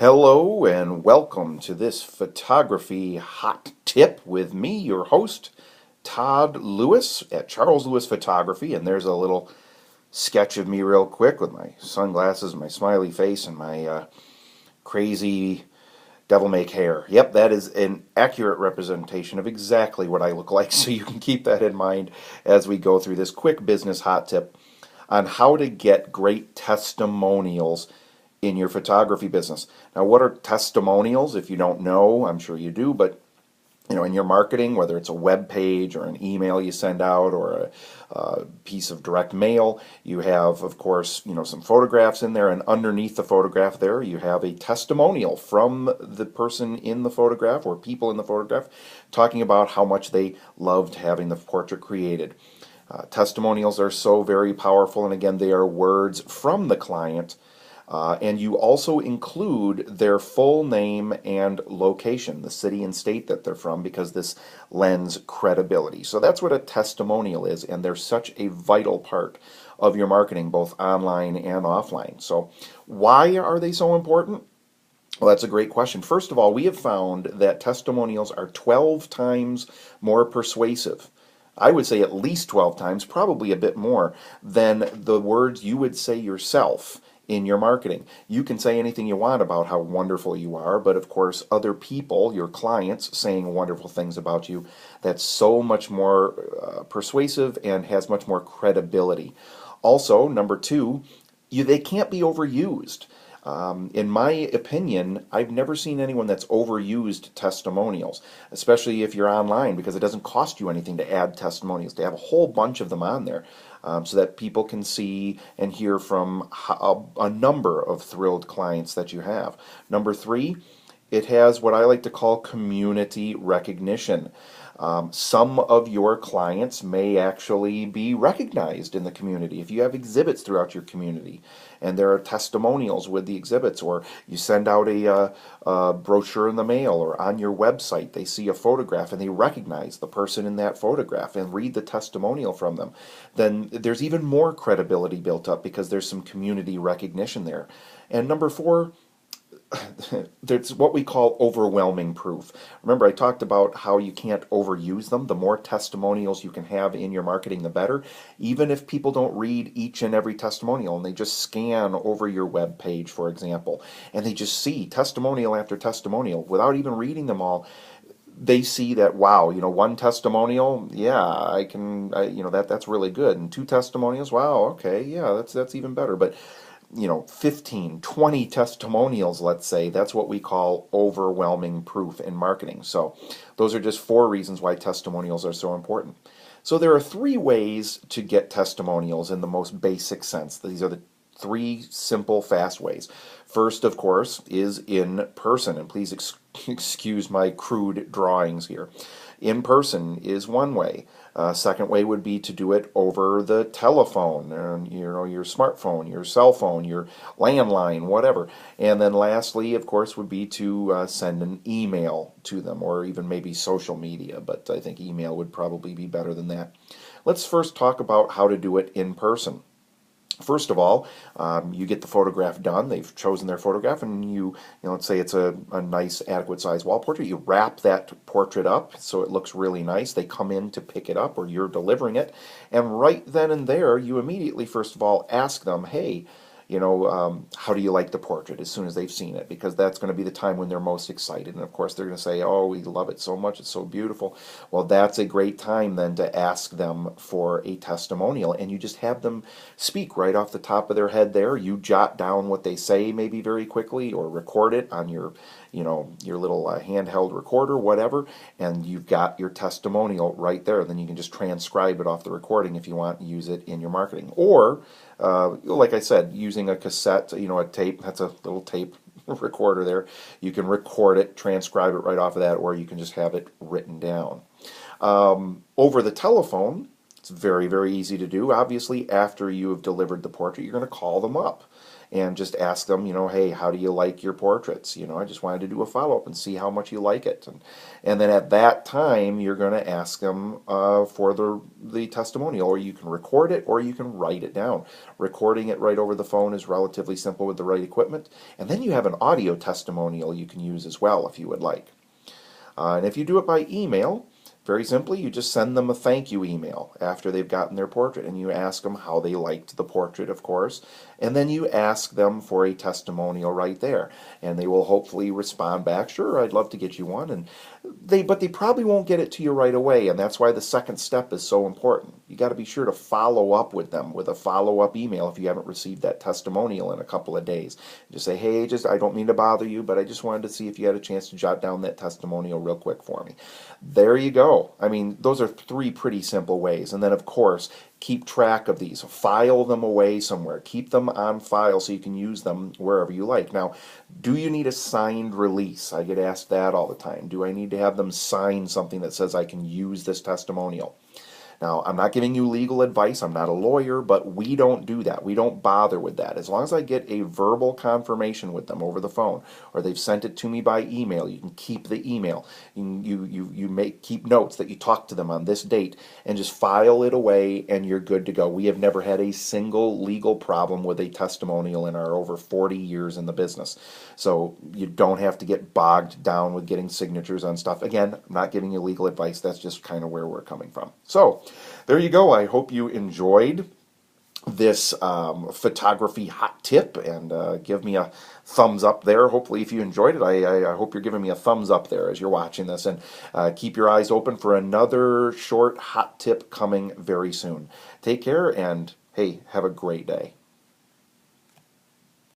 Hello and welcome to this photography hot tip with me, your host, Todd Lewis at Charles Lewis Photography. And there's a little sketch of me real quick with my sunglasses, my smiley face, and my crazy devil may hair. Yep, that is an accurate representation of exactly what I look like, so you can keep that in mind as we go through this quick business hot tip on how to get great testimonials in your photography business. Now, what are testimonials? If you don't know, I'm sure you do, but in your marketing, whether it's a web page or an email you send out or a piece of direct mail, you have, of course, some photographs in there, and underneath the photograph there, you have a testimonial from the person in the photograph or people in the photograph talking about how much they loved having the portrait created. Testimonials are so very powerful, and again, they are words from the client. And you also include their full name and location, the city and state that they're from, because this lends credibility. So that's what a testimonial is, and they're such a vital part of your marketing, both online and offline. So why are they so important? Well, that's a great question. First of all, we have found that testimonials are 12 times more persuasive. I would say at least 12 times, probably a bit more, than the words you would say yourself in your marketing. You can say anything you want about how wonderful you are, but of course other people, your clients, saying wonderful things about you, that's so much more persuasive and has much more credibility. Also, number two, they can't be overused. In my opinion, I've never seen anyone that's overused testimonials, especially if you're online, because it doesn't cost you anything to add testimonials, to have a whole bunch of them on there, so that people can see and hear from a number of thrilled clients that you have. Number three, it has what I like to call community recognition. Some of your clients may actually be recognized in the community. If you have exhibits throughout your community and there are testimonials with the exhibits, or you send out a brochure in the mail or on your website, they see a photograph and they recognize the person in that photograph and read the testimonial from them, then there's even more credibility built up because there's some community recognition there. And number four, there's what we call overwhelming proof. Remember, I talked about how you can't overuse them. The more testimonials you can have in your marketing, the better. Even if people don't read each and every testimonial and they just scan over your web page, for example, and they just see testimonial after testimonial without even reading them all, they see that, wow, one testimonial, yeah, that's really good. And two testimonials, wow, okay, yeah, that's even better. But 15, 20 testimonials, let's say, that's what we call overwhelming proof in marketing. So those are just four reasons why testimonials are so important. So there are three ways to get testimonials in the most basic sense. These are the three simple, fast ways. First, of course, is in person, and please excuse my crude drawings here. In person is one way. Second way would be to do it over the telephone, your smartphone, your cell phone, your landline, whatever. And then lastly, of course, would be to send an email to them, or even maybe social media, but I think email would probably be better than that. Let's first talk about how to do it in person. First of all, you get the photograph done. They've chosen their photograph, and let's say it's a nice, adequate size wall portrait. You wrap that portrait up so it looks really nice. They come in to pick it up, or you're delivering it, and right then and there, you immediately, first of all, ask them, hey, how do you like the portrait, as soon as they've seen it, because that's going to be the time when they're most excited. And of course they're going to say, oh, we love it so much, it's so beautiful. Well, that's a great time then to ask them for a testimonial, and you just have them speak right off the top of their head there. You jot down what they say maybe very quickly, or record it on your little handheld recorder, whatever, and you've got your testimonial right there. Then you can just transcribe it off the recording if you want to use it in your marketing. Or, like I said, using a cassette, a tape, that's a little tape recorder there. You can record it, transcribe it right off of that, or you can just have it written down. Over the telephone, it's very, very easy to do. Obviously, after you have delivered the portrait, you're going to call them up. and just ask them, hey, how do you like your portraits? I just wanted to do a follow-up and see how much you like it. And then at that time, you're going to ask them for the testimonial, or you can record it or you can write it down. Recording it right over the phone is relatively simple with the right equipment. And then you have an audio testimonial you can use as well if you would like. And if you do it by email, very simply, you just send them a thank you email after they've gotten their portrait, and you ask them how they liked the portrait, of course, and then you ask them for a testimonial right there, and they will hopefully respond back, sure, I'd love to get you one, but they probably won't get it to you right away, and that's why the second step is so important. You got to be sure to follow up with them with a follow-up email if you haven't received that testimonial in a couple of days. Just say, hey, I don't mean to bother you, but I just wanted to see if you had a chance to jot down that testimonial real quick for me. There you go. I mean, those are 3 pretty simple ways. And then, of course, keep track of these. File them away somewhere. Keep them on file so you can use them wherever you like. Now, do you need a signed release? I get asked that all the time. Do I need to have them sign something that says I can use this testimonial? Now, I'm not giving you legal advice. I'm not a lawyer, but we don't do that. We don't bother with that. As long as I get a verbal confirmation with them over the phone, or they've sent it to me by email, you can keep the email. You keep notes that you talked to them on this date, and just file it away, and you're good to go. We have never had a single legal problem with a testimonial in our over 40 years in the business. So you don't have to get bogged down with getting signatures on stuff. Again, I'm not giving you legal advice. That's just kind of where we're coming from. So there you go. I hope you enjoyed this photography hot tip, and give me a thumbs up there. Hopefully, if you enjoyed it, I hope you're giving me a thumbs up there as you're watching this, and keep your eyes open for another short hot tip coming very soon. Take care, and hey, have a great day.